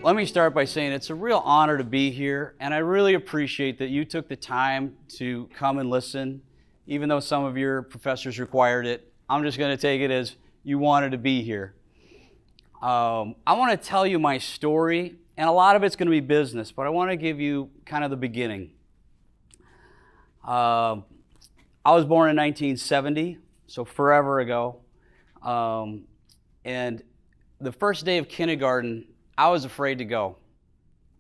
Let me start by saying it's a real honor to be here, and I really appreciate that you took the time to come and listen, even though some of your professors required it. I'm just going to take it as you wanted to be here. I want to tell you my story, and a lot of it's going to be business, but I want to give you kind of the beginning. I was born in 1970, so forever ago, and the first day of kindergarten, I was afraid to go.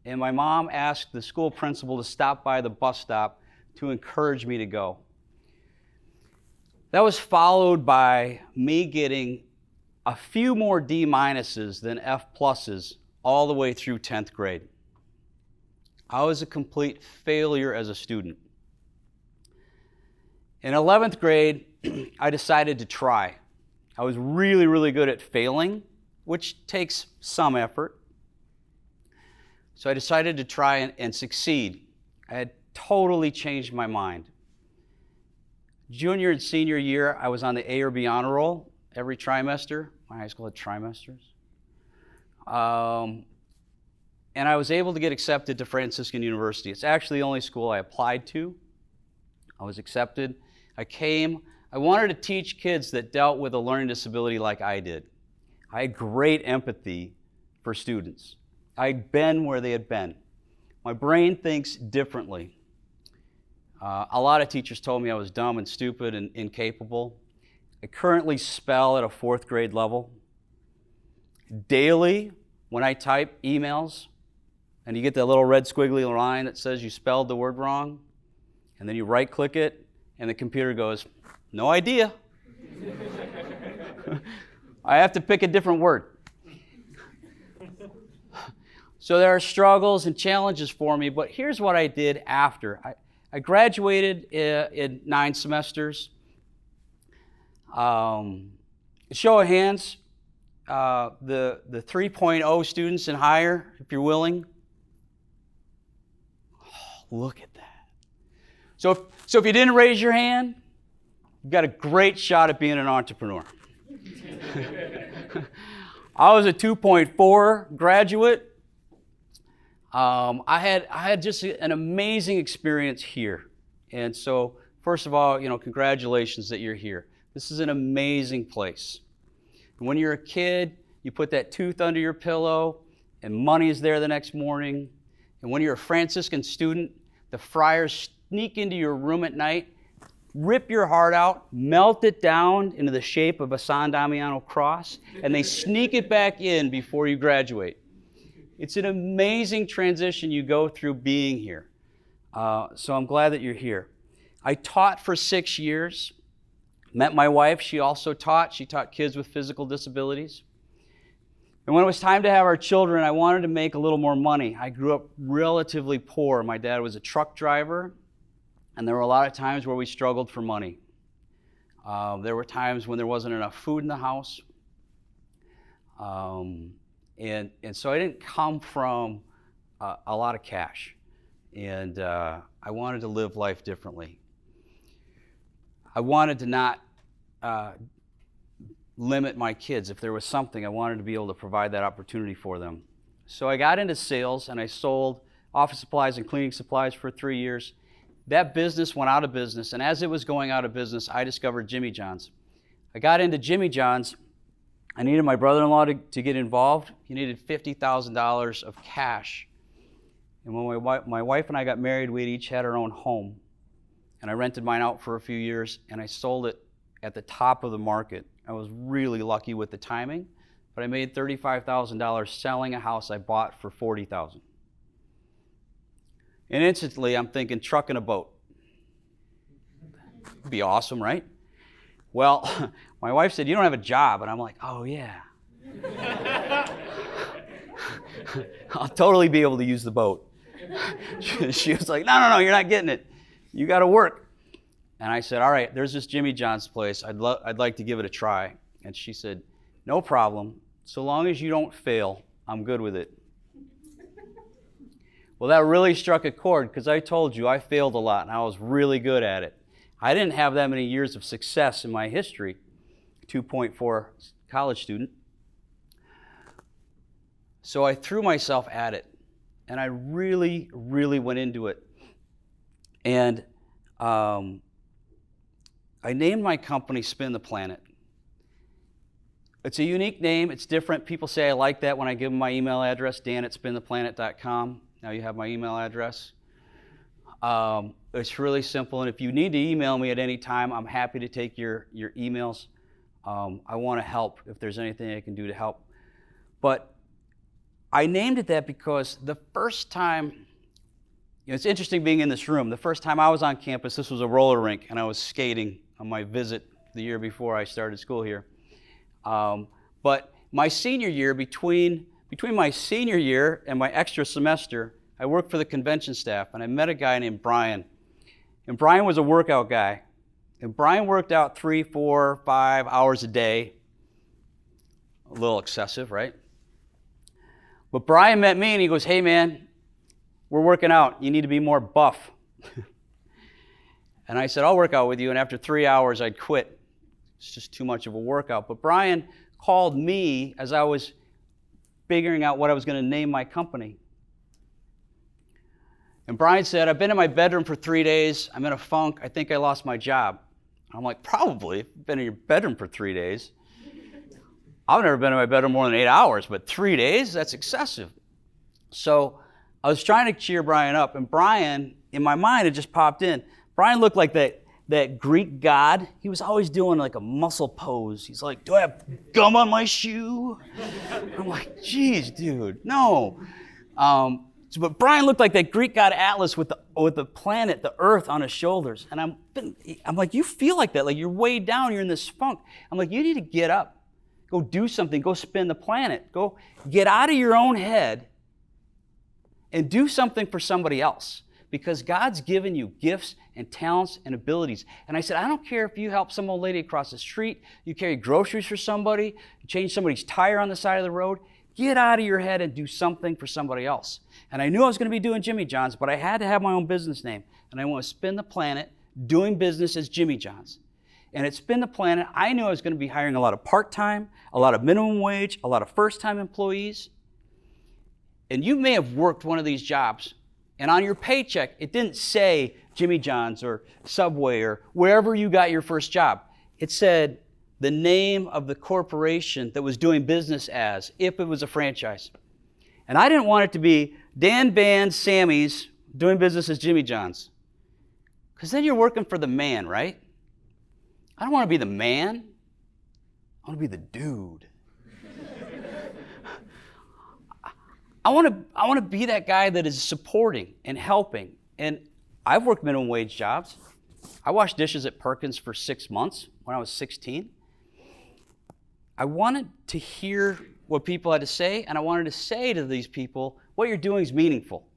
And my mom asked the school principal to stop by the bus stop to encourage me to go. That was followed by me getting a few more D minuses than F pluses all the way through 10th grade. I was a complete failure as a student. In 11th grade, I decided to try. I was really, really good at failing, which takes some effort. So I decided to try and succeed. I had totally changed my mind. Junior and senior year, I was on the A or B honor roll every trimester. My high school had trimesters. And I was able to get accepted to Franciscan University. It's actually the only school I applied to. I was accepted. I came. I wanted to teach kids that dealt with a learning disability like I did. I had great empathy for students. I'd been where they had been. My brain thinks differently. A lot of teachers told me I was dumb and stupid and incapable. I currently spell at a 4th grade level. Daily, when I type emails, and you get that little red squiggly line that says you spelled the word wrong, and then you right-click it, and the computer goes, "No idea." I have to pick a different word. So there are struggles and challenges for me, but here's what I did after. I graduated in 9 semesters. Show of hands, the 3.0 students and higher, if you're willing. Oh, look at that. So if you didn't raise your hand, you've got a great shot at being an entrepreneur. I was a 2.4 graduate. I had just an amazing experience here. And so, first of all, congratulations that you're here. This is an amazing place. And when you're a kid, you put that tooth under your pillow, and money is there the next morning. And when you're a Franciscan student, the friars sneak into your room at night, rip your heart out, melt it down into the shape of a San Damiano cross, and they sneak it back in before you graduate. It's an amazing transition you go through being here. So I'm glad that you're here. I taught for 6 years. Met my wife. She also taught. She taught kids with physical disabilities. And when it was time to have our children, I wanted to make a little more money. I grew up relatively poor. My dad was a truck driver, and there were a lot of times where we struggled for money. There were times when there wasn't enough food in the house. And so I didn't come from a lot of cash, and I wanted to live life differently. I wanted to not limit my kids. If there was something, I wanted to be able to provide that opportunity for them. So I got into sales, and I sold office supplies and cleaning supplies for 3 years. That business went out of business, and as it was going out of business, I discovered Jimmy John's. I got into Jimmy John's. I needed my brother-in-law to get involved. He needed $50,000 of cash. And when my wife and I got married, we each had our own home. And I rented mine out for a few years, and I sold it at the top of the market. I was really lucky with the timing, but I made $35,000 selling a house I bought for $40,000. And instantly, I'm thinking truck and a boat. It'd be awesome, right? Well, my wife said, "You don't have a job." And I'm like, "Oh, yeah." I'll totally be able to use the boat. She was like, No, you're not getting it. You got to work. And I said, "All right, there's this Jimmy John's place. I'd like to give it a try." And she said, "No problem. So long as you don't fail, I'm good with it." Well, that really struck a chord because I told you I failed a lot and I was really good at it. I didn't have that many years of success in my history, 2.4 college student. So I threw myself at it, and I really, really went into it. And I named my company Spin the Planet. It's a unique name. It's different. People say I like that when I give them my email address, dan@spintheplanet.com. Now you have my email address. It's really simple, and if you need to email me at any time, I'm happy to take your emails. I want to help if there's anything I can do to help. But I named it that because the first time, it's interesting being in this room. The first time I was on campus, this was a roller rink, and I was skating on my visit the year before I started school here. But my senior year, between my senior year and my extra semester, I worked for the convention staff, and I met a guy named Brian. And Brian was a workout guy. And Brian worked out 3, 4, 5 hours a day. A little excessive, right? But Brian met me, and he goes, "Hey, man, we're working out. You need to be more buff." And I said, "I'll work out with you." And after 3 hours, I'd quit. It's just too much of a workout. But Brian called me as I was figuring out what I was going to name my company. And Brian said, "I've been in my bedroom for 3 days. I'm in a funk. I think I lost my job." I'm like, "Probably. You've been in your bedroom for 3 days. I've never been in my bedroom more than 8 hours, but 3 days? That's excessive." So I was trying to cheer Brian up, and Brian, in my mind, it just popped in. Brian looked like that Greek god. He was always doing like a muscle pose. He's like, "Do I have gum on my shoe?" I'm like, "Geez, dude, no." But Brian looked like that Greek god Atlas with the planet, the Earth, on his shoulders. And I'm like, "You feel like that, like you're way down, you're in this funk." I'm like, "You need to get up, go do something, go spin the planet, go get out of your own head and do something for somebody else, because God's given you gifts and talents and abilities." And I said, "I don't care if you help some old lady across the street, you carry groceries for somebody, you change somebody's tire on the side of the road. Get out of your head and do something for somebody else." And I knew I was going to be doing Jimmy John's, but I had to have my own business name. And I want to spin the planet doing business as Jimmy John's. And at Spin the Planet, I knew I was going to be hiring a lot of part-time, a lot of minimum wage, a lot of first-time employees. And you may have worked one of these jobs, and on your paycheck, it didn't say Jimmy John's or Subway or wherever you got your first job. It said the name of the corporation that was doing business as, if it was a franchise. And I didn't want it to be Dan Band Sammy's doing business as Jimmy John's, because then you're working for the man, right? I don't want to be the man. I want to be the dude. I want to be that guy that is supporting and helping. And I've worked minimum wage jobs. I washed dishes at Perkins for 6 months when I was 16. I wanted to hear what people had to say, and I wanted to say to these people, what you're doing is meaningful.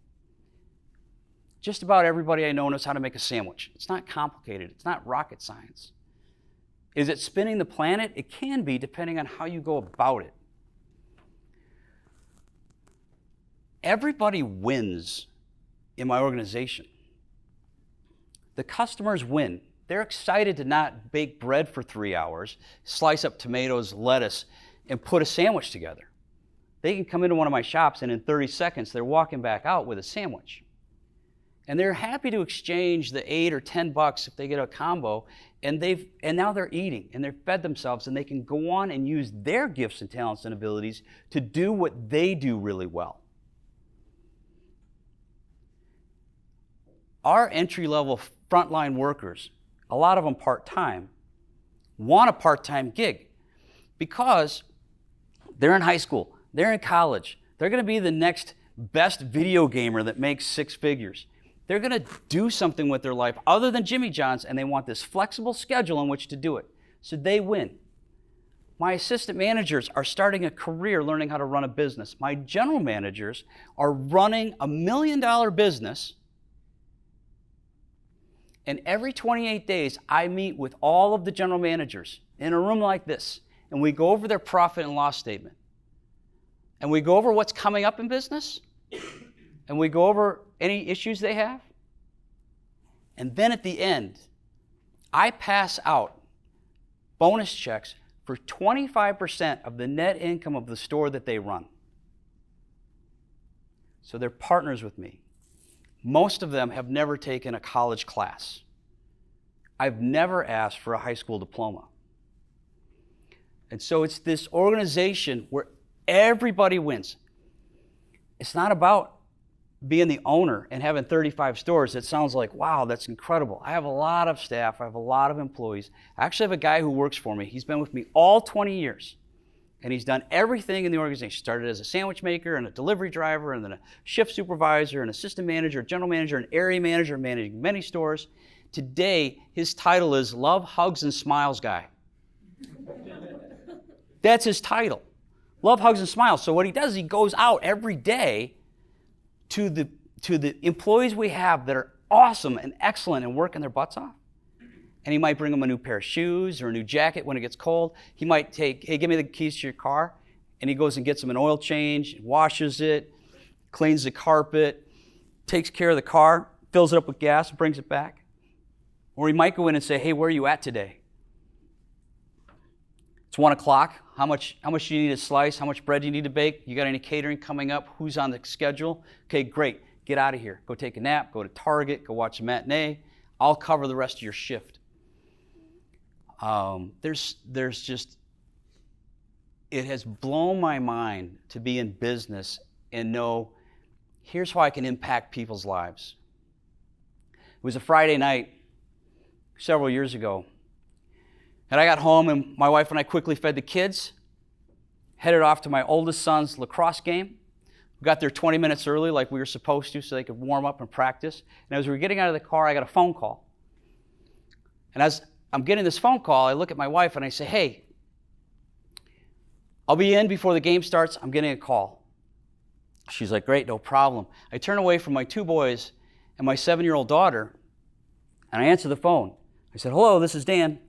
Just about everybody I know knows how to make a sandwich. It's not complicated. It's not rocket science. Is it spinning the planet? It can be, depending on how you go about it. Everybody wins in my organization. The customers win. They're excited to not bake bread for 3 hours, slice up tomatoes, lettuce, and put a sandwich together. They can come into one of my shops, and in 30 seconds, they're walking back out with a sandwich. And they're happy to exchange the $8 or $10 if they get a combo, and now they're eating, and they've fed themselves, and they can go on and use their gifts and talents and abilities to do what they do really well. Our entry-level frontline workers, a lot of them part-time, want a part-time gig because they're in high school, they're in college, they're going to be the next best video gamer that makes 6 figures. They're going to do something with their life other than Jimmy John's, and they want this flexible schedule on which to do it. So they win. My assistant managers are starting a career learning how to run a business. My general managers are running $1 million business. And every 28 days, I meet with all of the general managers in a room like this, and we go over their profit and loss statement. And we go over what's coming up in business, and we go over any issues they have. And then at the end, I pass out bonus checks for 25% of the net income of the store that they run. So they're partners with me. Most of them have never taken a college class. I've never asked for a high school diploma. And so it's this organization where everybody wins. It's not about being the owner and having 35 stores. It sounds like, wow, that's incredible. I have a lot of staff. I have a lot of employees. I actually have a guy who works for me. He's been with me all 20 years. And he's done everything in the organization. Started as a sandwich maker and a delivery driver and then a shift supervisor, an assistant manager, general manager, an area manager, managing many stores. Today, his title is Love, Hugs, and Smiles Guy. That's his title. Love, Hugs, and Smiles. So what he does is he goes out every day to the employees we have that are awesome and excellent and working their butts off. And he might bring them a new pair of shoes or a new jacket when it gets cold. He might take, hey, give me the keys to your car. And he goes and gets them an oil change, washes it, cleans the carpet, takes care of the car, fills it up with gas, brings it back. Or he might go in and say, hey, where are you at today? It's 1 o'clock. How much do you need to slice? How much bread do you need to bake? You got any catering coming up? Who's on the schedule? Okay, great. Get out of here. Go take a nap. Go to Target. Go watch a matinee. I'll cover the rest of your shift. There's just, it has blown my mind to be in business and know, here's how I can impact people's lives. It was a Friday night several years ago. And I got home and my wife and I quickly fed the kids, headed off to my oldest son's lacrosse game. We got there 20 minutes early like we were supposed to so they could warm up and practice. And as we were getting out of the car, I got a phone call. And as I'm getting this phone call, I look at my wife and I say, hey, I'll be in before the game starts. I'm getting a call. She's like, great, no problem. I turn away from my 2 boys and my 7-year-old daughter, and I answer the phone. I said, hello, this is Dan.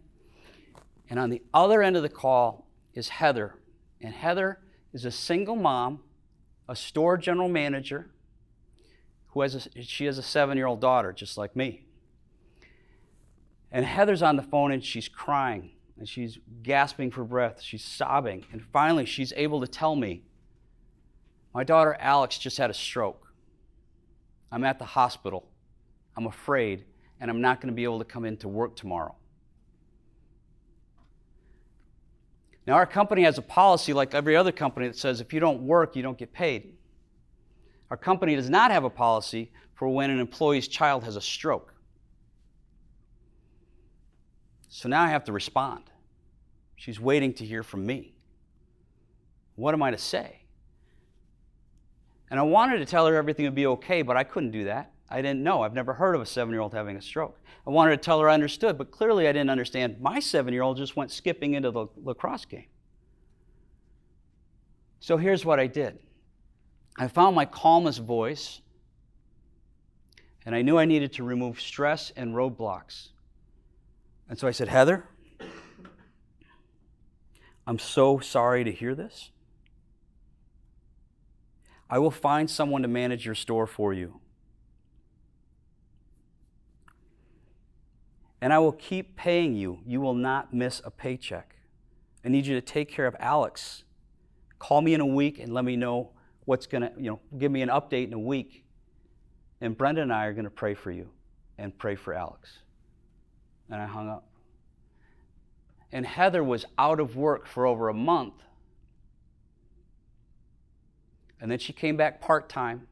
And on the other end of the call is Heather. And Heather is a single mom, a store general manager, she has a 7-year-old daughter, just like me. And Heather's on the phone and she's crying and she's gasping for breath. She's sobbing. And finally, she's able to tell me, my daughter Alex just had a stroke. I'm at the hospital. I'm afraid, and I'm not going to be able to come into work tomorrow. Now, our company has a policy like every other company that says if you don't work, you don't get paid. Our company does not have a policy for when an employee's child has a stroke. So now I have to respond. She's waiting to hear from me. What am I to say? And I wanted to tell her everything would be okay, but I couldn't do that. I didn't know. I've never heard of a 7-year-old having a stroke. I wanted to tell her I understood, but clearly I didn't understand. My 7-year-old just went skipping into the lacrosse game. So here's what I did. I found my calmest voice, and I knew I needed to remove stress and roadblocks. And so I said, Heather, I'm so sorry to hear this. I will find someone to manage your store for you. And I will keep paying you. You will not miss a paycheck. I need you to take care of Alex. Call me in a week and let me know what's going to, give me an update in a week. And Brenda and I are going to pray for you and pray for Alex. And I hung up. And Heather was out of work for over a month. And then she came back part-time.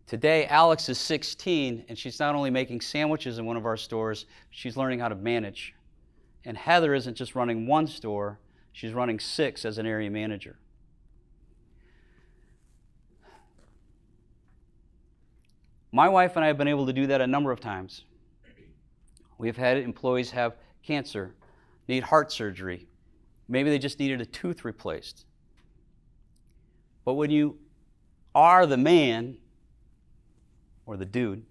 Today, Alex is 16, and she's not only making sandwiches in one of our stores, she's learning how to manage. And Heather isn't just running one store, she's running 6 as an area manager. My wife and I have been able to do that a number of times. We've had employees have cancer, need heart surgery. Maybe they just needed a tooth replaced. But when you are the man, or the dude,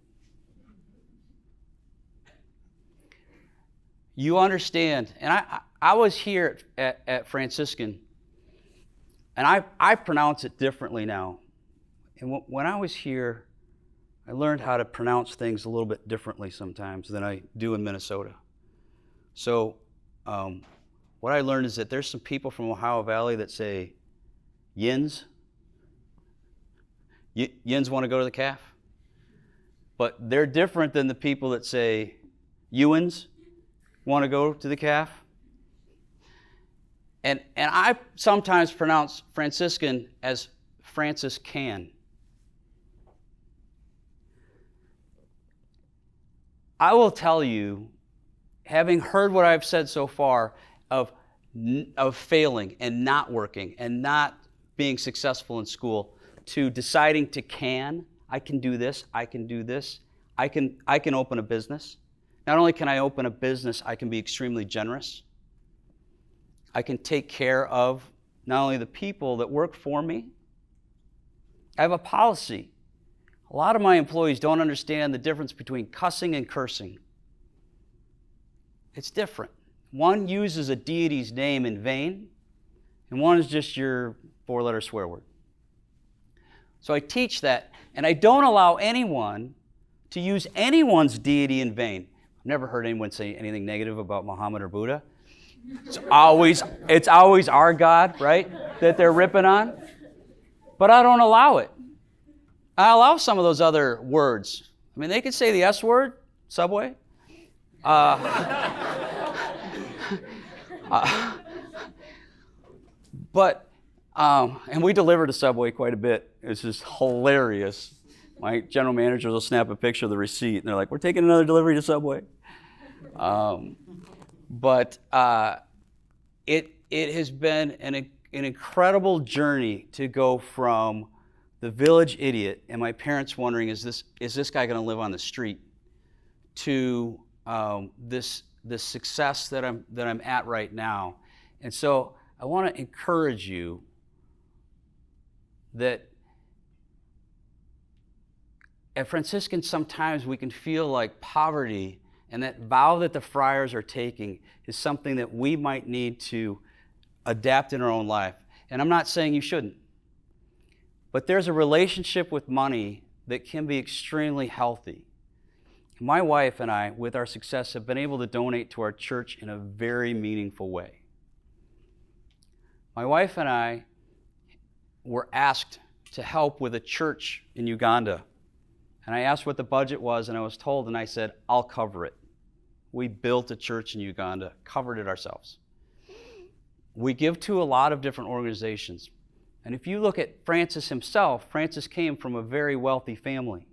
you understand. And I was here at Franciscan, and I pronounce it differently now. And when I was here, I learned how to pronounce things a little bit differently sometimes than I do in Minnesota. So what I learned is that there's some people from Ohio Valley that say Yins. Yins want to go to the calf. But they're different than the people that say Ewans want to go to the calf. And I sometimes pronounce Franciscan as Francis can. I will tell you, having heard what I've said so far of failing and not working and not being successful in school, to deciding to I can do this, I can do this, I can open a business. Not only can I open a business, I can be extremely generous. I can take care of not only the people that work for me. I have a policy. A lot of my employees don't understand the difference between cussing and cursing. It's different. One uses a deity's name in vain, and one is just your four-letter swear word. So I teach that, and I don't allow anyone to use anyone's deity in vain. I've never heard anyone say anything negative about Muhammad or Buddha. It's always our God, right, that they're ripping on. But I don't allow it. I allow some of those other words. I mean, they could say the S word, Subway. And we deliver to Subway quite a bit. It's just hilarious. My general managers will snap a picture of the receipt, and they're like, "We're taking another delivery to Subway." It has been an incredible journey to go from the village idiot and my parents wondering, is this guy going to live on the street, to this success that I'm at right now. And so I want to encourage you that at Franciscan sometimes we can feel like poverty, and that vow that the friars are taking is something that we might need to adapt in our own life. And I'm not saying you shouldn't, but there's a relationship with money that can be extremely healthy. My wife and I, with our success, have been able to donate to our church in a very meaningful way. My wife and I were asked to help with a church in Uganda. And I asked what the budget was, and I was told, and I said, I'll cover it. We built a church in Uganda, covered it ourselves. We give to a lot of different organizations. And if you look at Francis himself, Francis came from a very wealthy family.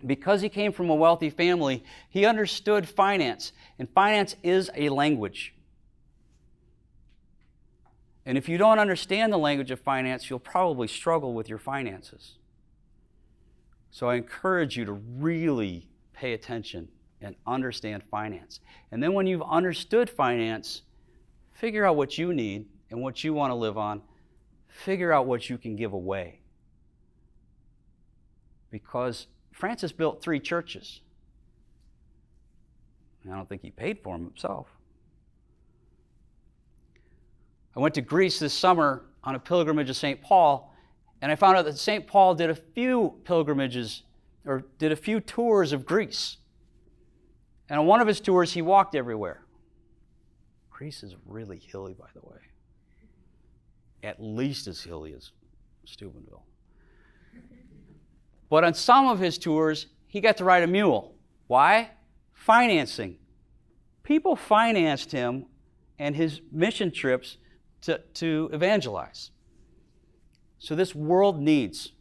Because he came from a wealthy family, he understood finance, and finance is a language. And if you don't understand the language of finance, you'll probably struggle with your finances. So I encourage you to really pay attention and understand finance. And then when you've understood finance, figure out what you need and what you want to live on. Figure out what you can give away. Because Francis built 3 churches. I don't think he paid for them himself. I went to Greece this summer on a pilgrimage to St. Paul, and I found out that St. Paul did a few pilgrimages, or did a few tours of Greece. And on one of his tours, he walked everywhere. Greece is really hilly, by the way. At least as hilly as Steubenville. But on some of his tours, he got to ride a mule. Why? Financing. People financed him and his mission trips to evangelize. So this world needs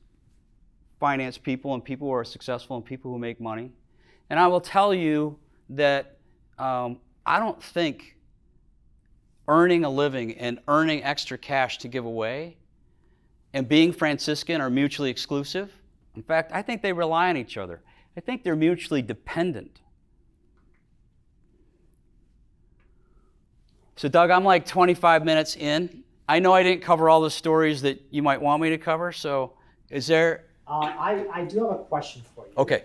finance people and people who are successful and people who make money. And I will tell you that I don't think earning a living and earning extra cash to give away and being Franciscan are mutually exclusive. In fact, I think they rely on each other. I think they're mutually dependent. So Doug, I'm like 25 minutes in. I know I didn't cover all the stories that you might want me to cover, so is there... I do have a question for you. Okay.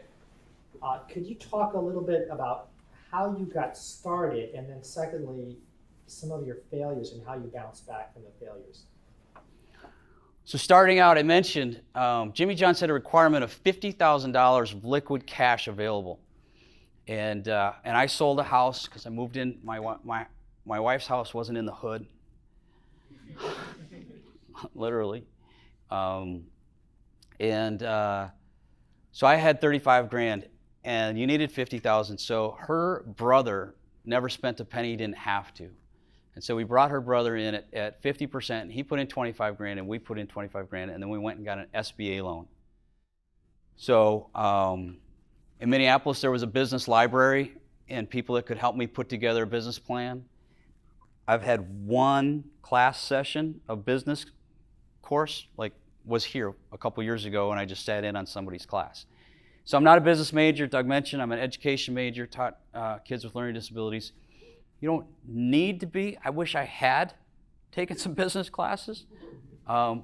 Could you talk a little bit about how you got started, and then secondly, some of your failures and how you bounced back from the failures? So starting out, I mentioned Jimmy John had a requirement of $50,000 of liquid cash available. And I sold a house because I moved in, my wife's house wasn't in the hood. literally. So I had 35 grand, and you needed 50,000. So her brother never spent a penny, he didn't have to. And so we brought her brother in at 50%, and he put in 25 grand, and we put in 25 grand, and then we went and got an SBA loan. So in Minneapolis, there was a business library and people that could help me put together a business plan. I've had one class session of business course, like was here a couple years ago, and I just sat in on somebody's class. So I'm not a business major. Doug mentioned I'm an education major, taught kids with learning disabilities. You don't need to be. I wish I had taken some business classes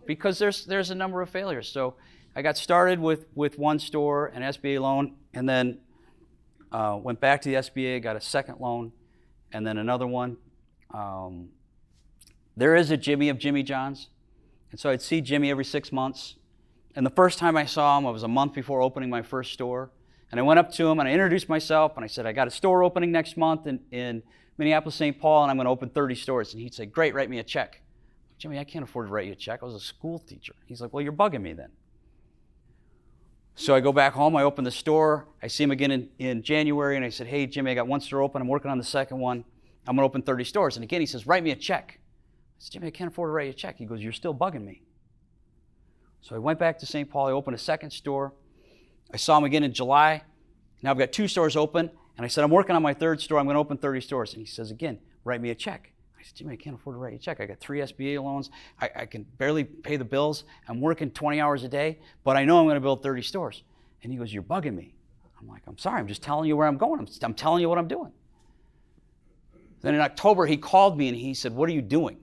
because there's a number of failures. So I got started with one store, an SBA loan, and then went back to the SBA, got a second loan, and then another one. There is a Jimmy of Jimmy John's, and so I'd see Jimmy every 6 months. And the first time I saw him, it was a month before opening my first store. And I went up to him and I introduced myself and I said, I got a store opening next month in Minneapolis, St. Paul, and I'm going to open 30 stores. And he'd say, great, write me a check. Jimmy, I can't afford to write you a check. I was a school teacher. He's like, well, you're bugging me then. So I go back home, I open the store, I see him again in January, and I said, hey, Jimmy, I got one store open, I'm working on the second one. I'm going to open 30 stores. And again, he says, write me a check. I said, Jimmy, I can't afford to write you a check. He goes, you're still bugging me. So I went back to St. Paul, I opened a second store. I saw him again in July. Now I've got 2 stores open, and I said, I'm working on my third store, I'm going to open 30 stores. And he says again, write me a check. I said, Jimmy, I can't afford to write you a check. I got 3 SBA loans. I can barely pay the bills. I'm working 20 hours a day, but I know I'm going to build 30 stores. And he goes, you're bugging me. I'm like, I'm sorry, I'm just telling you where I'm going. I'm telling you what I'm doing. Then in October, he called me and he said, what are you doing?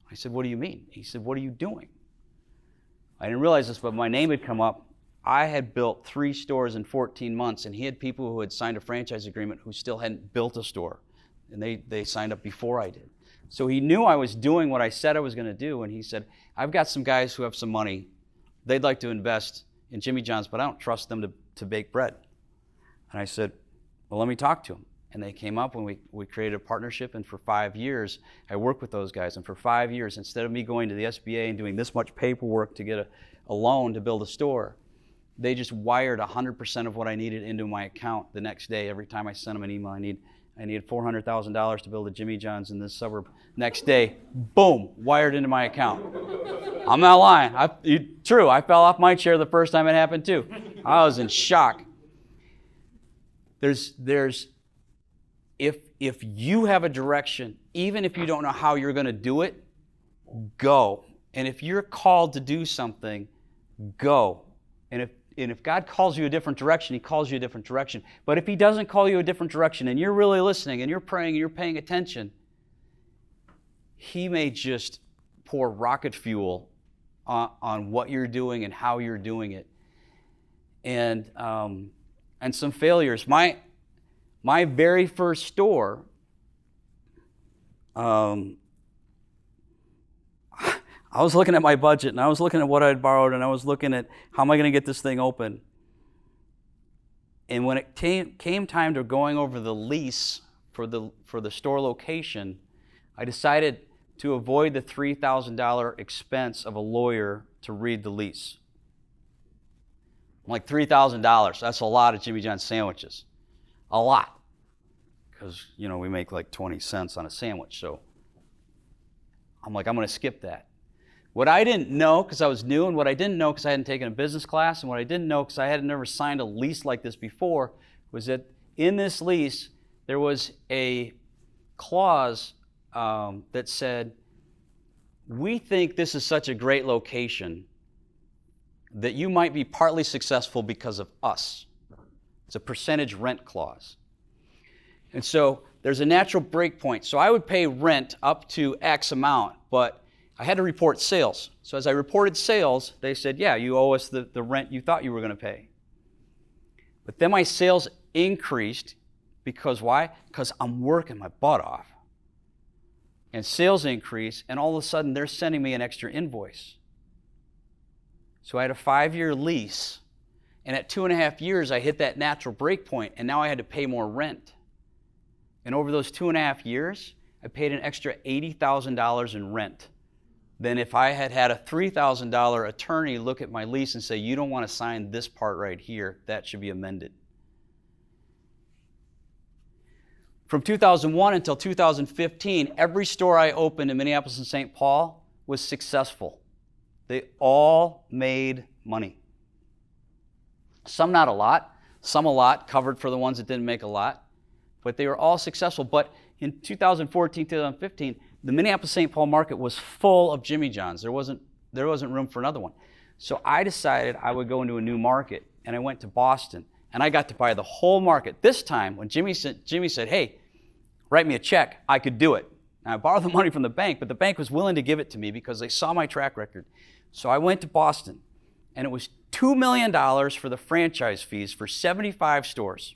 I said, what do you mean? He said, what are you doing? I didn't realize this, but my name had come up. I had built 3 stores in 14 months, and he had people who had signed a franchise agreement who still hadn't built a store. And they signed up before I did. So he knew I was doing what I said I was going to do, and he said, I've got some guys who have some money. They'd like to invest in Jimmy John's, but I don't trust them to bake bread. And I said, well, let me talk to them. And they came up and we created a partnership, and for 5 years, I worked with those guys. And for 5 years, instead of me going to the SBA and doing this much paperwork to get a loan to build a store, they just wired 100% of what I needed into my account the next day. Every time I sent them an email, I needed $400,000 to build a Jimmy John's in this suburb. Next day, boom, wired into my account. I'm not lying. True, I fell off my chair the first time it happened too. I was in shock. If you have a direction, even if you don't know how you're going to do it, go. And if you're called to do something, go. And if God calls you a different direction, He calls you a different direction. But if He doesn't call you a different direction and you're really listening and you're praying and you're paying attention, He may just pour rocket fuel on what you're doing and how you're doing it. And some failures. My very first store, I was looking at my budget, and I was looking at what I had borrowed, and I was looking at how am I going to get this thing open. And when it came time to going over the lease for the store location, I decided to avoid the $3,000 expense of a lawyer to read the lease. I'm like, $3,000, that's a lot of Jimmy John's sandwiches. A lot. Because, we make like 20 cents on a sandwich. So I'm like, I'm going to skip that. What I didn't know, because I was new, and what I didn't know because I hadn't taken a business class, and what I didn't know because I had never signed a lease like this before, was that in this lease, there was a clause that said, we think this is such a great location that you might be partly successful because of us. It's a percentage rent clause. And so there's a natural break point. So I would pay rent up to X amount, but I had to report sales. So as I reported sales, they said, yeah, you owe us the rent you thought you were going to pay. But then my sales increased because why? Because I'm working my butt off. And sales increase, and all of a sudden they're sending me an extra invoice. So I had a 5-year lease, and at 2.5 years I hit that natural break point, and now I had to pay more rent. And over those 2.5 years, I paid an extra $80,000 in rent than if I had had a $3,000 attorney look at my lease and say, you don't want to sign this part right here, that should be amended. From 2001 until 2015, every store I opened in Minneapolis and St. Paul was successful. They all made money. Some not a lot, some a lot, covered for the ones that didn't make a lot, but they were all successful. But in 2014, 2015, the Minneapolis-St. Paul market was full of Jimmy John's. There wasn't room for another one. So I decided I would go into a new market, and I went to Boston, and I got to buy the whole market. This time, when Jimmy said, hey, write me a check, I could do it. And I borrowed the money from the bank, but the bank was willing to give it to me because they saw my track record. So I went to Boston, and it was $2 million for the franchise fees for 75 stores.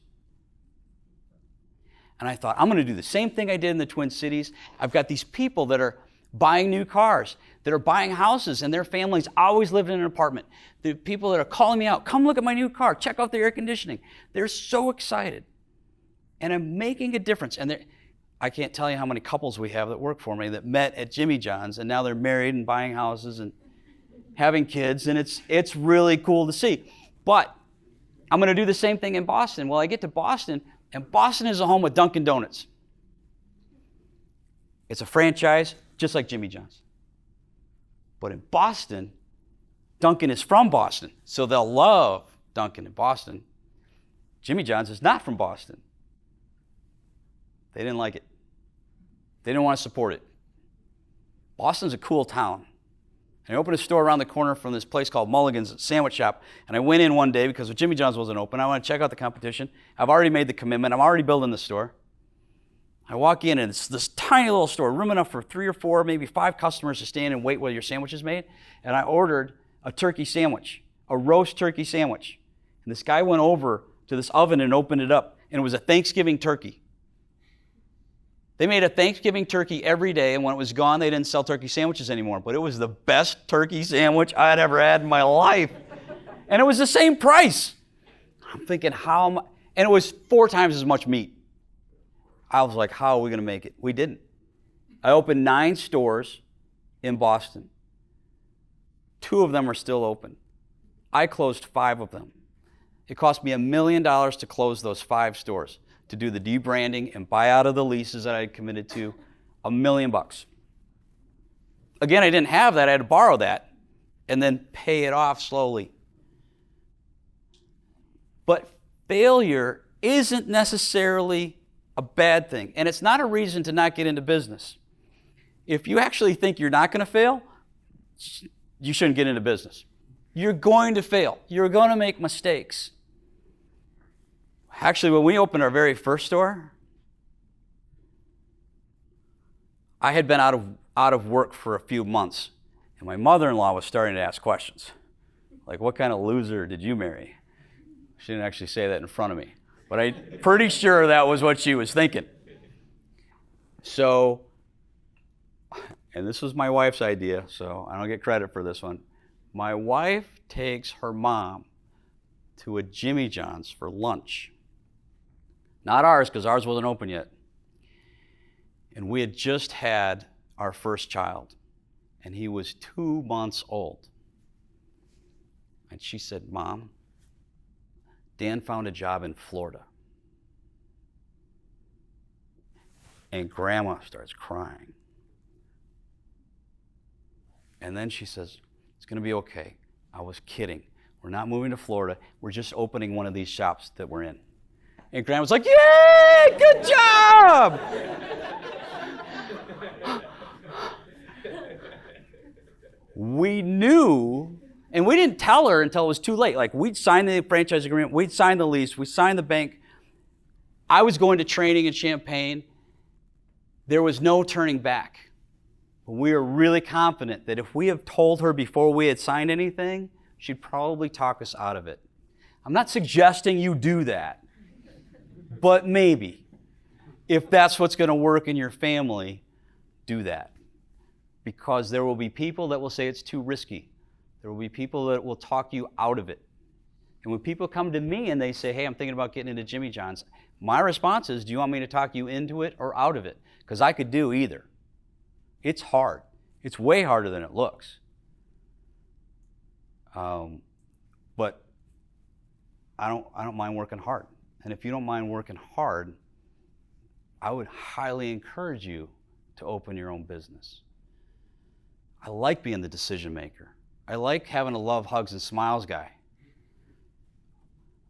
And I thought, I'm going to do the same thing I did in the Twin Cities. I've got these people that are buying new cars, that are buying houses, and their families always lived in an apartment. The people that are calling me out, come look at my new car, check out the air conditioning. They're so excited. And I'm making a difference. And I can't tell you how many couples we have that work for me that met at Jimmy John's, and now they're married and buying houses and having kids, and it's really cool to see. But I'm going to do the same thing in Boston. Well, I get to Boston, and Boston is a home of Dunkin' Donuts. It's a franchise, just like Jimmy John's. But in Boston, Dunkin' is from Boston, so they'll love Dunkin' in Boston. Jimmy John's is not from Boston. They didn't like it. They didn't want to support it. Boston's a cool town. And I opened a store around the corner from this place called Mulligan's Sandwich Shop. And I went in one day because Jimmy John's wasn't open. I want to check out the competition. I've already made the commitment. I'm already building the store. I walk in, and it's this tiny little store, room enough for 3 or 4, maybe 5 customers to stand and wait while your sandwich is made. And I ordered a turkey sandwich, a roast turkey sandwich. And this guy went over to this oven and opened it up, and it was a Thanksgiving turkey. They made a Thanksgiving turkey every day, and when it was gone, they didn't sell turkey sandwiches anymore. But it was the best turkey sandwich I had ever had in my life. And it was the same price. I'm thinking, and it was 4 times as much meat. I was like, how are we going to make it? We didn't. I opened 9 stores in Boston. 2 of them are still open. I closed 5 of them. It cost me $1 million to close those 5 stores, to do the debranding and buy out of the leases that I had committed to, $1 million. Again, I didn't have that. I had to borrow that and then pay it off slowly. But failure isn't necessarily a bad thing, and it's not a reason to not get into business. If you actually think you're not going to fail, you shouldn't get into business. You're going to fail. You're going to make mistakes. Actually, when we opened our very first store, I had been out of work for a few months, and my mother-in-law was starting to ask questions. Like, what kind of loser did you marry? She didn't actually say that in front of me, but I'm pretty sure that was what she was thinking. So, and this was my wife's idea, so I don't get credit for this one. My wife takes her mom to a Jimmy John's for lunch. Not ours, because ours wasn't open yet. And we had just had our first child, and he was 2 months old. And she said, Mom, Dan found a job in Florida. And Grandma starts crying. And then she says, it's going to be okay. I was kidding. We're not moving to Florida. We're just opening one of these shops that we're in. And Grandma's like, yay, good job! We knew, and we didn't tell her until it was too late. Like, we'd signed the franchise agreement, we'd signed the lease, we signed the bank. I was going to training in Champaign. There was no turning back. We were really confident that if we had told her before we had signed anything, she'd probably talk us out of it. I'm not suggesting you do that. But maybe, if that's what's going to work in your family, do that. Because there will be people that will say it's too risky. There will be people that will talk you out of it. And when people come to me and they say, hey, I'm thinking about getting into Jimmy John's, my response is, do you want me to talk you into it or out of it? Because I could do either. It's hard. It's way harder than it looks. But I don't mind working hard. And if you don't mind working hard, I would highly encourage you to open your own business. I like being the decision maker. I like having a love, hugs, and smiles guy.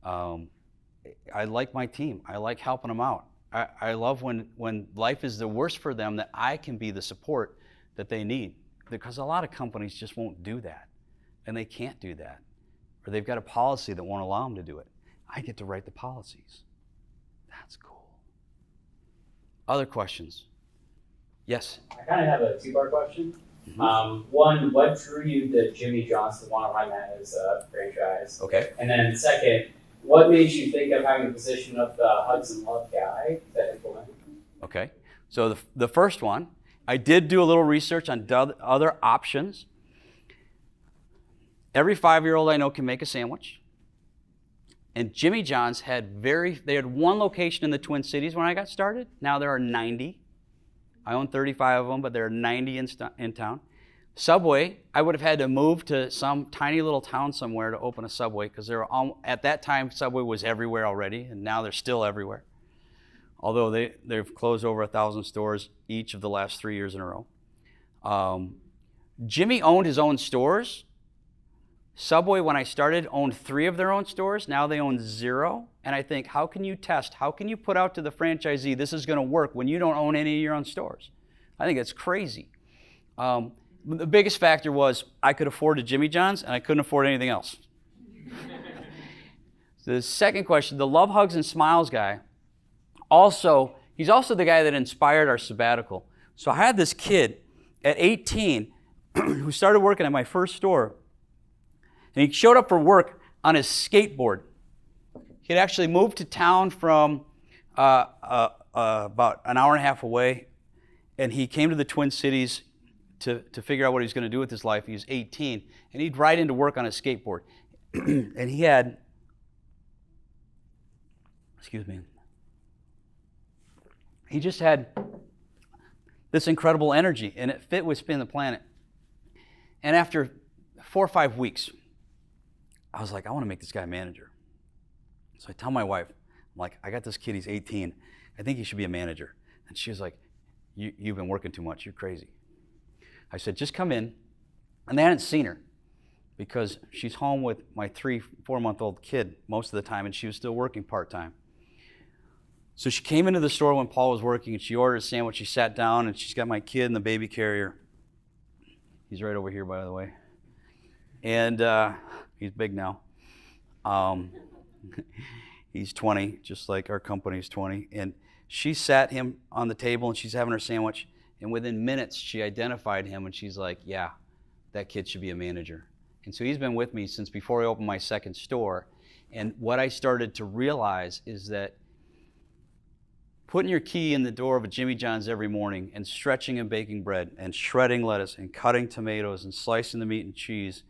I like my team. I like helping them out. I love when life is the worst for them, that I can be the support that they need. Because a lot of companies just won't do that. And they can't do that. Or they've got a policy that won't allow them to do it. I get to write the policies. That's cool. Other questions? Yes? I kind of have a two-part question. One, what drew you to Jimmy John's to want to run that as a franchise? Okay. And then second, what made you think of having the position of the Hugs and Love guy to implement? Okay. So the first one, I did do a little research on other options. Every 5-year-old I know can make a sandwich. And Jimmy John's they had one location in the Twin Cities when I got started. Now there are 90. I own 35 of them, but there are 90 in town. Subway, I would have had to move to some tiny little town somewhere to open a Subway, because at that time Subway was everywhere already, and now they're still everywhere. Although they've closed over 1,000 stores each of the last 3 years in a row. Jimmy owned his own stores. Subway, when I started, owned 3 of their own stores. Now they own 0. And I think, how can you test? How can you put out to the franchisee, this is going to work when you don't own any of your own stores? I think it's crazy. The biggest factor was I could afford a Jimmy John's and I couldn't afford anything else. The second question, the Love, Hugs, and Smiles guy, he's also the guy that inspired our sabbatical. So I had this kid at 18 who started working at my first store. And he showed up for work on his skateboard. He had actually moved to town from about an hour and a half away, and he came to the Twin Cities to figure out what he was going to do with his life. He was 18, and he'd ride into work on his skateboard. And he had, he just had this incredible energy, and it fit with Spin the Planet. And after 4 or 5 weeks, I was like, I want to make this guy a manager. So I tell my wife, I'm like, I got this kid, he's 18. I think he should be a manager. And she was like, you've been working too much, you're crazy. I said, just come in. And they hadn't seen her because she's home with my 3-4-month-old kid most of the time, and she was still working part-time. So she came into the store when Paul was working, and she ordered a sandwich. She sat down, and she's got my kid in the baby carrier. He's right over here, by the way. And he's big now. He's 20, just like our company's 20. And she sat him on the table, and she's having her sandwich. And within minutes, she identified him, and she's like, yeah, that kid should be a manager. And so he's been with me since before I opened my second store. And what I started to realize is that putting your key in the door of a Jimmy John's every morning and stretching and baking bread and shredding lettuce and cutting tomatoes and slicing the meat and cheese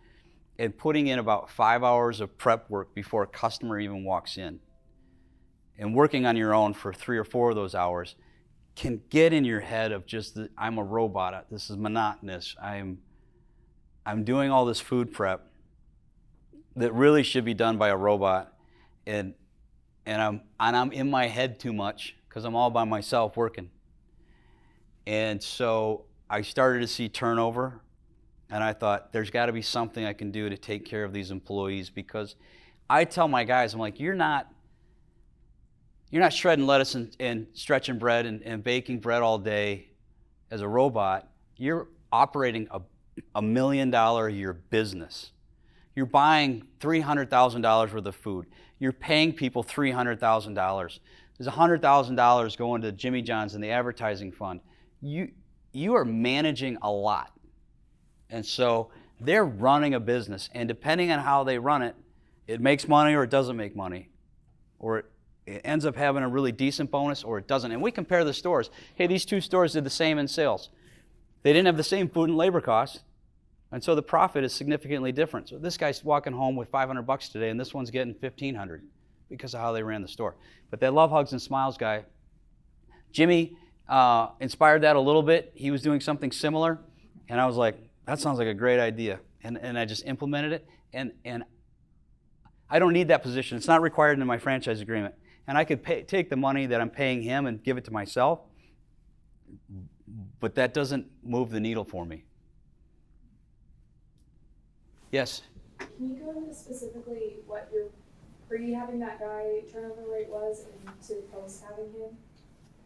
and putting in about 5 hours of prep work before a customer even walks in and working on your own for 3 or 4 of those hours can get in your head of just, I'm a robot, this is monotonous, I'm doing all this food prep that really should be done by a robot, and I'm in my head too much because I'm all by myself working. And so I started to see turnover, and I thought, there's got to be something I can do to take care of these employees, because I tell my guys, I'm like, you're not shredding lettuce and stretching bread and baking bread all day as a robot. You're operating a $1 million a year business. You're buying $300,000 worth of food. You're paying people $300,000. There's $100,000 going to Jimmy John's in the advertising fund. You are managing a lot. And so they're running a business, and depending on how they run it, it makes money or it doesn't make money, or it ends up having a really decent bonus or it doesn't. And we compare the stores. Hey, these 2 stores did the same in sales. They didn't have the same food and labor costs, and so the profit is significantly different. So this guy's walking home with $500 today, and this one's getting $1,500 because of how they ran the store. But that Love, Hugs, and Smiles guy, Jimmy inspired that a little bit. He was doing something similar, And I was like, that sounds like a great idea. And I just implemented it. And I don't need that position. It's not required in my franchise agreement. And I could take the money that I'm paying him and give it to myself, but that doesn't move the needle for me. Yes? Can you go into specifically what your pre having that guy turnover rate was and to post having him?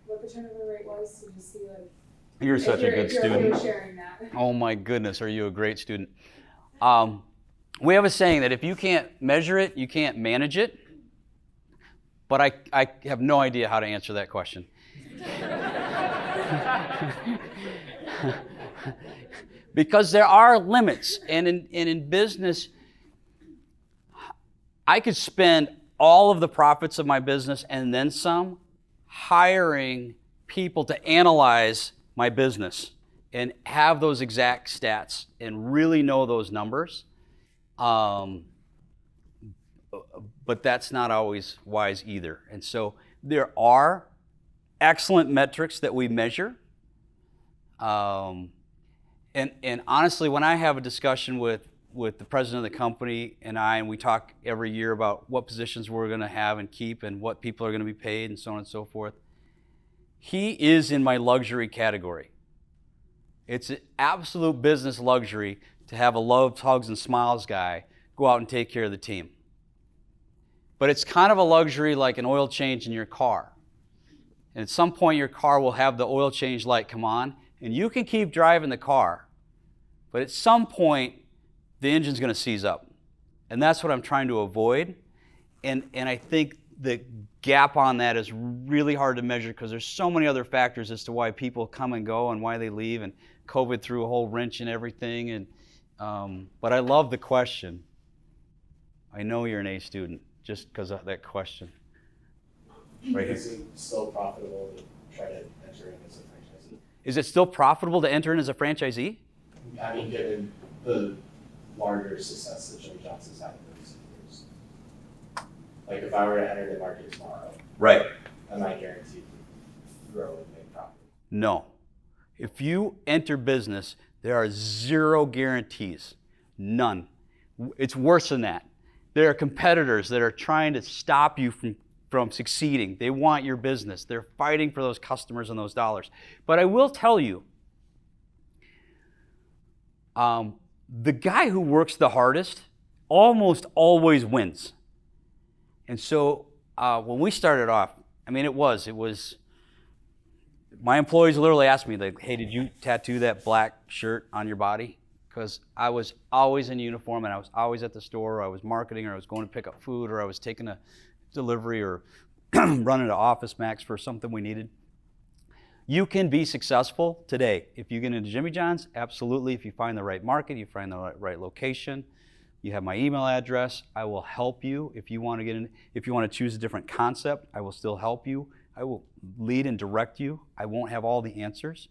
What the turnover rate was to just see like. You're such a good student. If you're okay sharing that. Oh my goodness, are you a great student? We have a saying that if you can't measure it, you can't manage it. But I have no idea how to answer that question. Because there are limits. And in business, I could spend all of the profits of my business and then some hiring people to analyze my business and have those exact stats and really know those numbers. But that's not always wise either. And so there are excellent metrics that we measure. And honestly, when I have a discussion with the president of the company and we talk every year about what positions we're going to have and keep and what people are going to be paid and so on and so forth, he is in my luxury category. It's an absolute business luxury to have a love, hugs, and smiles guy go out and take care of the team. But it's kind of a luxury like an oil change in your car. And at some point your car will have the oil change light come on, and you can keep driving the car. But at some point, the engine's going to seize up. And that's what I'm trying to avoid. And I think the gap on that is really hard to measure because there's so many other factors as to why people come and go and why they leave. And COVID threw a whole wrench in everything. And but I love the question. I know you're an A student just because of that question. Right here. Is it still profitable to try to enter in as a franchisee? Is it still profitable to enter in as a franchisee? I mean, given the larger success that Jimmy Johnson's had in recent years. Like if I were to enter the market tomorrow, Right. am I guaranteed to grow and make profit? No. If you enter business, there are zero guarantees. None. It's worse than that. There are competitors that are trying to stop you from succeeding. They want your business. They're fighting for those customers and those dollars. But I will tell you, the guy who works the hardest almost always wins. And so when we started off, I mean, it was, my employees literally asked me, like, hey, did you tattoo that black shirt on your body? Because I was always in uniform and I was always at the store, or I was marketing, or I was going to pick up food, or I was taking a delivery, or running to Office Max for something we needed. You can be successful today. If you get into Jimmy John's, absolutely. If you find the right market, you find the right location, you have my email address, I will help you. If you want to get in, if you want to choose a different concept, I will still help you. I will lead and direct you. I won't have all the answers.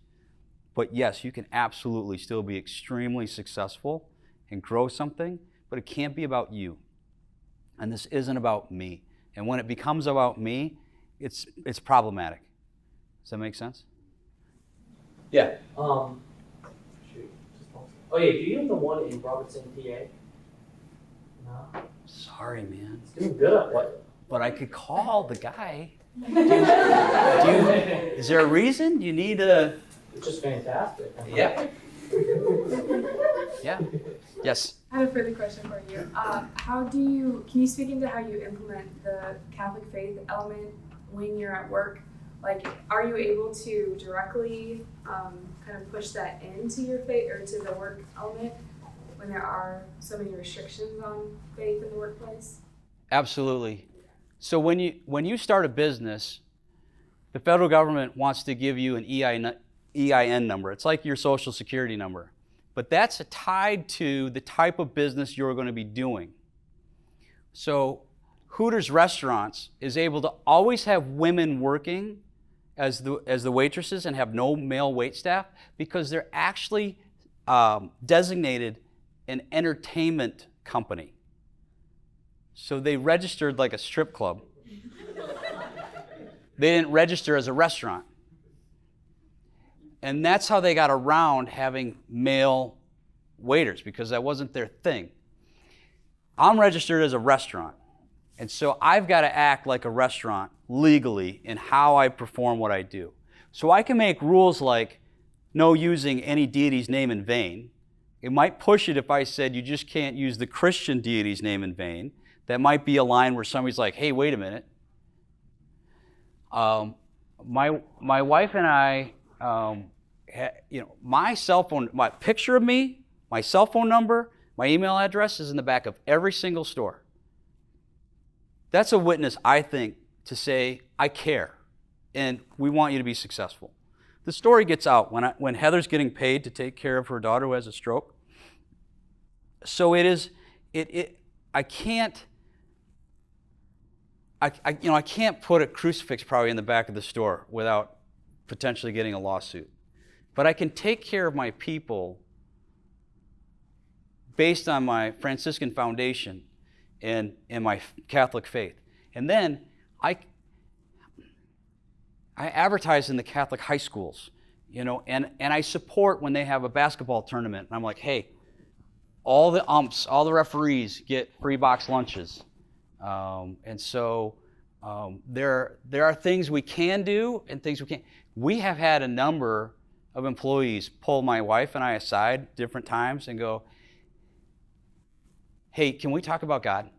But yes, you can absolutely still be extremely successful and grow something, but it can't be about you. And this isn't about me. And when it becomes about me, it's problematic. Does that make sense? Yeah. Oh yeah, do you have the one in Robertson, PA? No? Sorry, man. It's doing good up there. But I could call the guy. Is there a reason you need a... It's just fantastic. Yeah. Yeah. Yes. I have a further question for you. Can you speak into how you implement the Catholic faith element when you're at work? Like, are you able to directly kind of push that into your faith or to the work element when there are so many restrictions on faith in the workplace? Absolutely. So when you start a business, the federal government wants to give you an EIN number. It's like your social security number. But that's tied to the type of business you're going to be doing. So Hooters Restaurants is able to always have women working as the waitresses and have no male waitstaff because they're actually designated an entertainment company. So they registered like a strip club. They didn't register as a restaurant. And that's how they got around having male waiters, because that wasn't their thing. I'm registered as a restaurant, and so I've got to act like a restaurant legally in how I perform what I do. So I can make rules like no using any deity's name in vain. It might push it if I said you just can't use the Christian deity's name in vain. That might be a line where somebody's like, hey, wait a minute. My wife and I, my cell phone, my picture of me, my cell phone number, my email address is in the back of every single store. That's a witness, I think, to say, I care, and we want you to be successful. The story gets out when Heather's getting paid to take care of her daughter who has a stroke. So I can't put a crucifix probably in the back of the store without potentially getting a lawsuit. But I can take care of my people based on my Franciscan foundation and my Catholic faith. And then I advertise in the Catholic high schools, and I support when they have a basketball tournament. And I'm like, hey, all the umps, all the referees get free box lunches. And so there are things we can do and things we can't. We have had a number of employees pull my wife and I aside different times and go, hey, can we talk about God?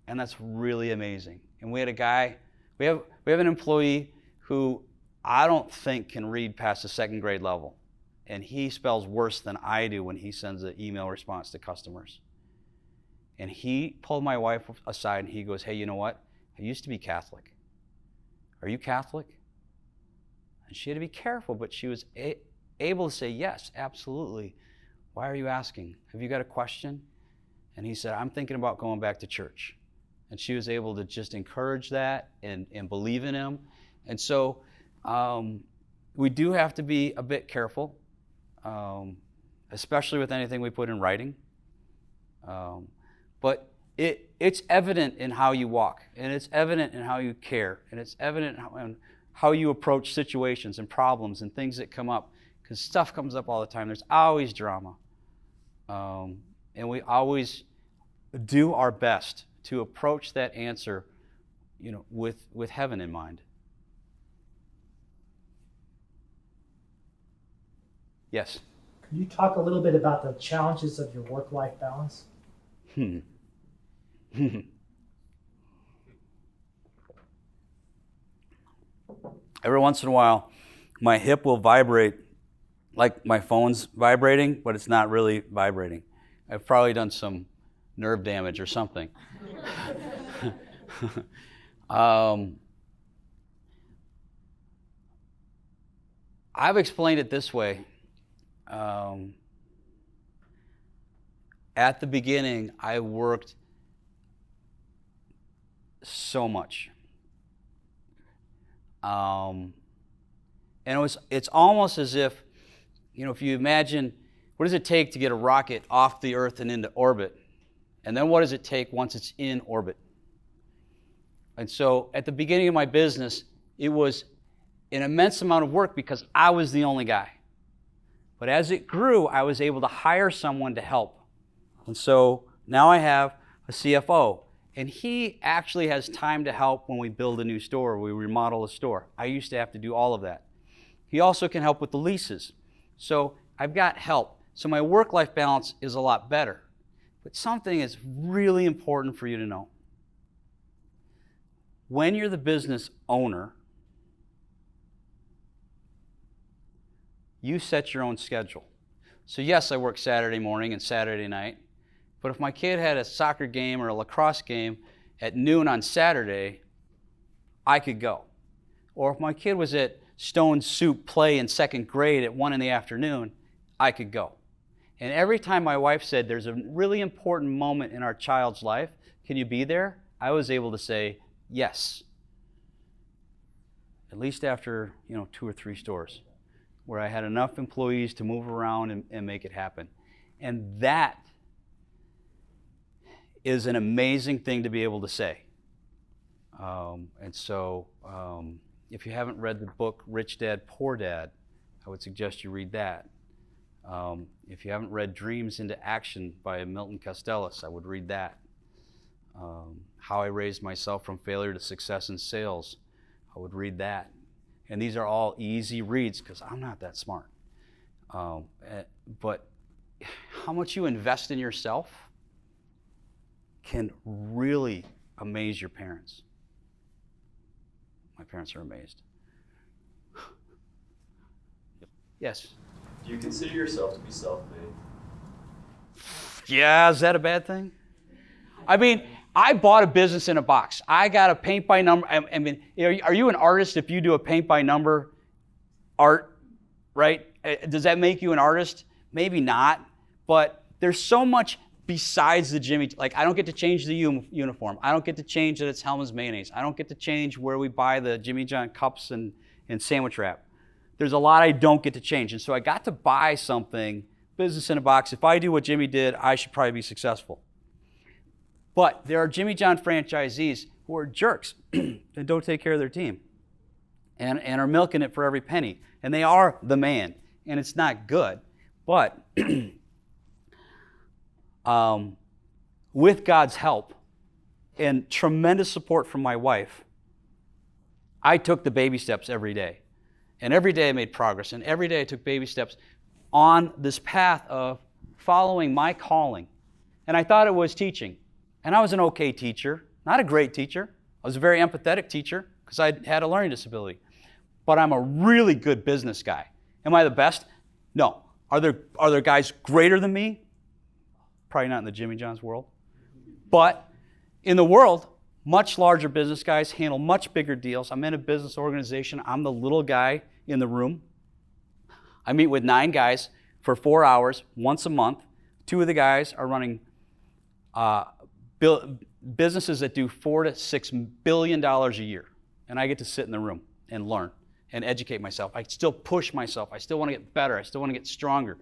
And that's really amazing. And we had a guy, we have an employee who I don't think can read past the second grade level. And he spells worse than I do when he sends an email response to customers. And he pulled my wife aside and he goes, hey, you know what? I used to be Catholic. Are you Catholic? And she had to be careful, but she was able to say, yes, absolutely. Why are you asking? Have you got a question? And he said, I'm thinking about going back to church. And she was able to just encourage that and believe in him. And so we do have to be a bit careful, especially with anything we put in writing. But it's evident in how you walk, and it's evident in how you care, and it's evident in how you approach situations and problems and things that come up, because stuff comes up all the time. There's always drama. And we always do our best to approach that answer, with heaven in mind. Yes? Could you talk a little bit about the challenges of your work-life balance? Every once in a while, my hip will vibrate like my phone's vibrating, but it's not really vibrating. I've probably done some nerve damage or something. I've explained it this way. At the beginning, I worked so much. And it's almost as if, if you imagine, what does it take to get a rocket off the Earth and into orbit? And then what does it take once it's in orbit? And so at the beginning of my business, it was an immense amount of work because I was the only guy. But as it grew, I was able to hire someone to help. And so now I have a CFO, and he actually has time to help when we build a new store or we remodel a store. I used to have to do all of that. He also can help with the leases. So I've got help. So my work-life balance is a lot better. But something is really important for you to know. When you're the business owner, you set your own schedule. So yes, I work Saturday morning and Saturday night, but if my kid had a soccer game or a lacrosse game at noon on Saturday, I could go. Or if my kid was at Stone Soup play in second grade at 1 in the afternoon, I could go. And every time my wife said, there's a really important moment in our child's life, can you be there? I was able to say, yes. At least after, 2 or 3 stores, where I had enough employees to move around and make it happen. And that is an amazing thing to be able to say. And so If you haven't read the book Rich Dad, Poor Dad, I would suggest you read that. If you haven't read Dreams into Action by Milton Castells, I would read that. How I Raised Myself from Failure to Success in Sales, I would read that. And these are all easy reads because I'm not that smart. But how much you invest in yourself can really amaze your parents. My parents are amazed. Yes? Do you consider yourself to be self-made? Yeah, is that a bad thing? I mean, I bought a business in a box. I got a paint by number. I mean, are you an artist if you do a paint by number art, right? Does that make you an artist? Maybe not, but there's so much besides the Jimmy. Like, I don't get to change the uniform. I don't get to change that it's Hellman's mayonnaise. I don't get to change where we buy the Jimmy John cups and sandwich wrap. There's a lot I don't get to change. And so I got to buy something, business in a box. If I do what Jimmy did, I should probably be successful. But there are Jimmy John franchisees who are jerks and don't take care of their team and are milking it for every penny. And they are the man, and it's not good. But with God's help and tremendous support from my wife, I took the baby steps every day. And every day I made progress, and every day I took baby steps on this path of following my calling. And I thought it was teaching. And I was an okay teacher, not a great teacher. I was a very empathetic teacher because I had a learning disability. But I'm a really good business guy. Am I the best? No. Are there guys greater than me? Probably not in the Jimmy John's world. But in the world, much larger business guys handle much bigger deals. I'm in a business organization. I'm the little guy in the room. I meet with 9 guys for 4 hours once a month. 2 of the guys are running businesses that do $4 to $6 billion a year. And I get to sit in the room and learn and educate myself. I still push myself. I still want to get better. I still want to get stronger.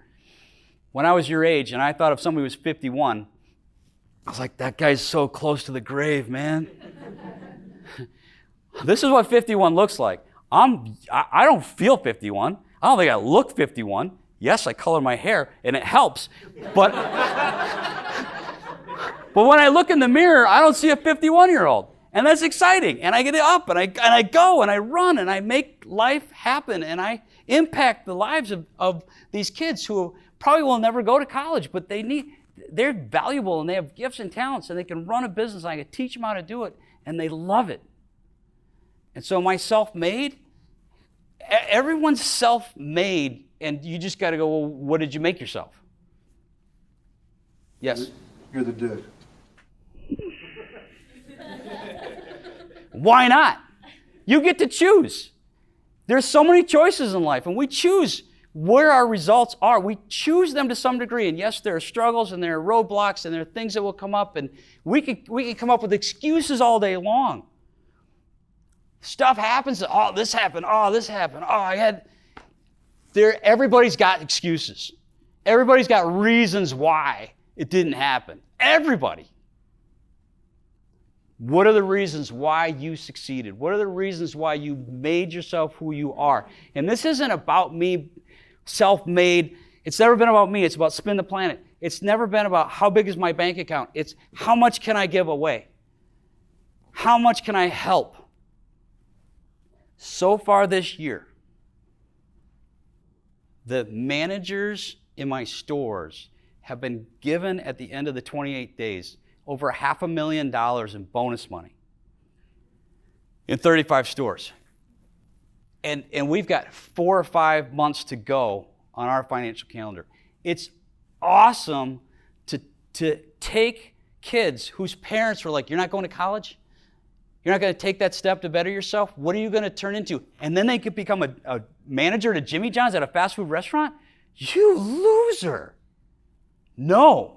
When I was your age and I thought if somebody was 51, I was like, that guy's so close to the grave, man. This is what 51 looks like. I don't feel 51. I don't think I look 51. Yes, I color my hair, and it helps. But when I look in the mirror, I don't see a 51-year-old. And that's exciting. And I get up, and I go, and I run, and I make life happen, and I impact the lives of these kids who probably will never go to college, but they're valuable, and they have gifts and talents, and they can run a business, and I can teach them how to do it, and they love it. And so my self-made, everyone's self-made, and you just got to go, well, what did you make yourself? Yes? You're the dude. Why not? You get to choose. There's so many choices in life, and we choose where our results are. We choose them to some degree, and yes, there are struggles, and there are roadblocks, and there are things that will come up, and we can come up with excuses all day long. Stuff happens. Oh, this happened. Oh, this happened. Oh, everybody's got excuses. Everybody's got reasons why it didn't happen. Everybody. What are the reasons why you succeeded? What are the reasons why you made yourself who you are? And this isn't about me, self-made. It's never been about me. It's about Spin the Planet. It's never been about how big is my bank account. It's how much can I give away? How much can I help? So far this year, the managers in my stores have been given at the end of the 28 days over $500,000 in bonus money in 35 stores. And we've got 4 or 5 months to go on our financial calendar. It's awesome to take kids whose parents were like, you're not going to college? You're not going to take that step to better yourself? What are you going to turn into? And then they could become a manager at a Jimmy John's at a fast food restaurant? You loser. No.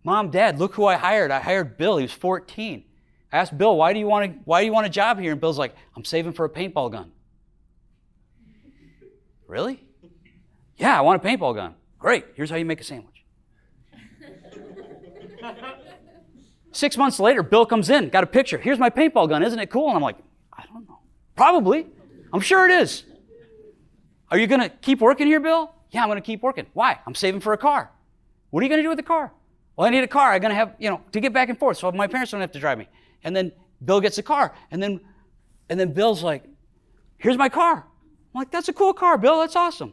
Mom, Dad, look who I hired. I hired Bill. He was 14. I asked Bill, why do you want a job here? And Bill's like, I'm saving for a paintball gun. Really? Yeah, I want a paintball gun. Great. Here's how you make a sandwich. 6 months later, Bill comes in, got a picture. Here's my paintball gun. Isn't it cool? And I'm like, I don't know. Probably. I'm sure it is. Are you going to keep working here, Bill? Yeah, I'm going to keep working. Why? I'm saving for a car. What are you going to do with the car? Well, I need a car. I'm going to have, to get back and forth so my parents don't have to drive me. And then Bill gets a car. And then Bill's like, here's my car. I'm like, that's a cool car, Bill. That's awesome.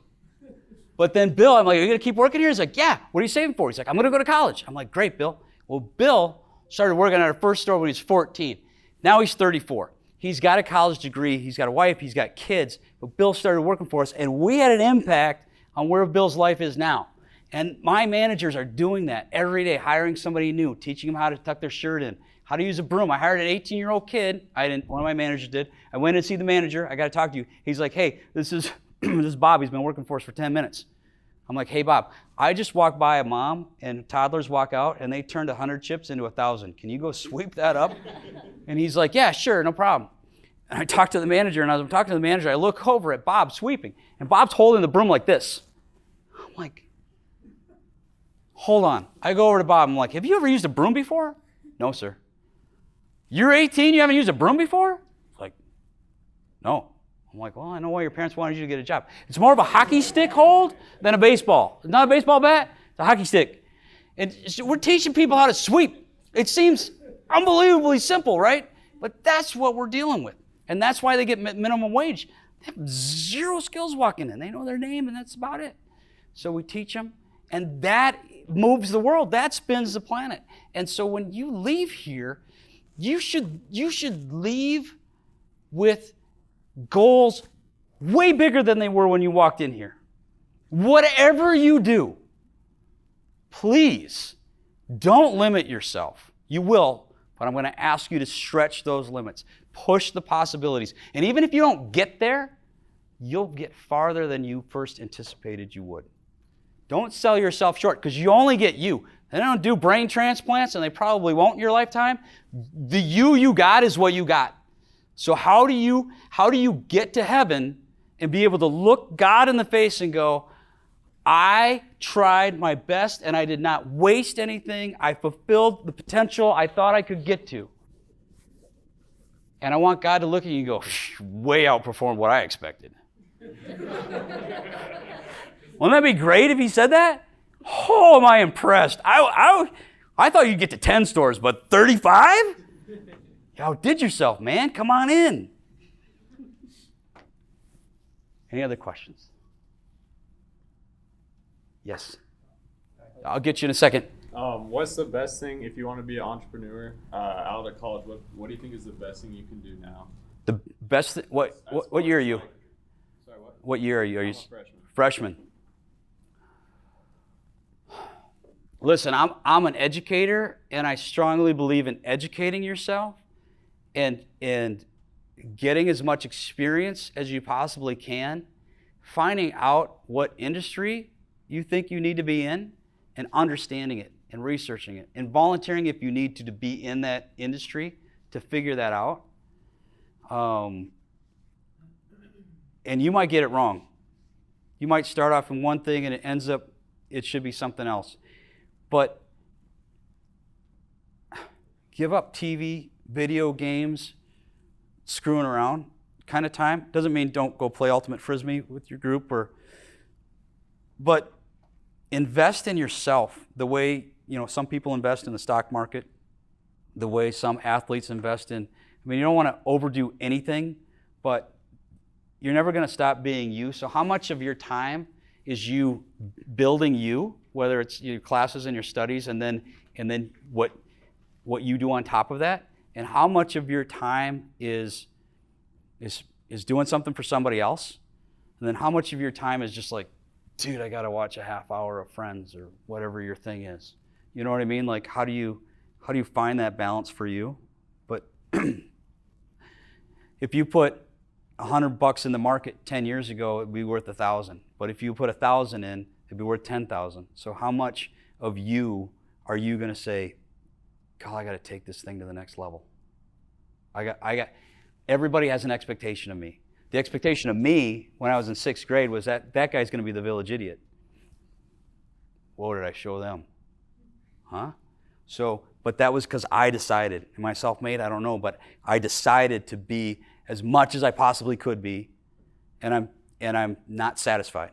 But then Bill, I'm like, are you going to keep working here? He's like, yeah. What are you saving for? He's like, I'm going to go to college. I'm like, great, Bill. Well, Bill started working at our first store when he was 14. Now he's 34. He's got a college degree. He's got a wife. He's got kids. But Bill started working for us, and we had an impact on where Bill's life is now. And my managers are doing that every day, hiring somebody new, teaching them how to tuck their shirt in, how to use a broom. I hired an 18-year-old kid. One of my managers did. I went in to see the manager. I got to talk to you. He's like, hey, this is Bob. He's been working for us for 10 minutes. I'm like, hey, Bob, I just walked by a mom and toddlers walk out and they turned 100 chips into 1,000. Can you go sweep that up? And he's like, yeah, sure, no problem. And I talked to the manager, and as I'm talking to the manager, I look over at Bob sweeping, and Bob's holding the broom like this. I'm like, hold on. I go over to Bob. I'm like, have you ever used a broom before? No, sir. You're 18, you haven't used a broom before? He's like, no. I'm like, well, I know why your parents wanted you to get a job. It's more of a hockey stick hold than a baseball. It's not a baseball bat, it's a hockey stick. And we're teaching people how to sweep. It seems unbelievably simple, right? But that's what we're dealing with. And that's why they get minimum wage. They have zero skills walking in. They know their name, and that's about it. So we teach them, and that moves the world. That spins the planet. And so when you leave here, you should leave with goals way bigger than they were when you walked in here. Whatever you do, please don't limit yourself. You will, but I'm going to ask you to stretch those limits. Push the possibilities. And even if you don't get there, you'll get farther than you first anticipated you would. Don't sell yourself short, because you only get you. They don't do brain transplants, and they probably won't in your lifetime. The you got is what you got. So how do you get to heaven and be able to look God in the face and go, I tried my best and I did not waste anything. I fulfilled the potential I thought I could get to. And I want God to look at you and go, way outperformed what I expected. Wouldn't that be great if he said that? Oh, am I impressed. I thought you'd get to 10 stores, but 35? You outdid yourself, man. Come on in. Any other questions? Yes. I'll get you in a second. What's the best thing if you want to be an entrepreneur out of college? What do you think is the best thing you can do now? The best thing, what year are you? Sorry, what? What year are you? Are you I'm a freshman. Freshman. Listen, I'm an educator, and I strongly believe in educating yourself and getting as much experience as you possibly can, finding out what industry you think you need to be in, and understanding it and researching it, and volunteering if you need to be in that industry to figure that out. And you might get it wrong. You might start off in one thing and it should be something else. But give up TV, video games, screwing around kind of time. Doesn't mean don't go play ultimate frisbee with your group, but invest in yourself the way some people invest in the stock market, the way some athletes invest in. You don't want to overdo anything, but you're never going to stop being you. So how much of your time is you building you, whether it's your classes and your studies, and then what you do on top of that, and how much of your time is doing something for somebody else, and then how much of your time is just like, dude, I got to watch a half hour of Friends or whatever your thing is. You know what I mean? Like, how do you find that balance for you? But if you put $100 in the market 10 years ago, it'd be worth 1,000. But if you put 1,000 in, it'd be worth 10,000. So how much of you are you going to say, God, I got to take this thing to the next level? Everybody has an expectation of me. The expectation of me when I was in 6th grade was that guy's going to be the village idiot. What did I show them? Huh? So, but that was because I decided. Am I self-made? I don't know, but I decided to be as much as I possibly could be, and I'm not satisfied.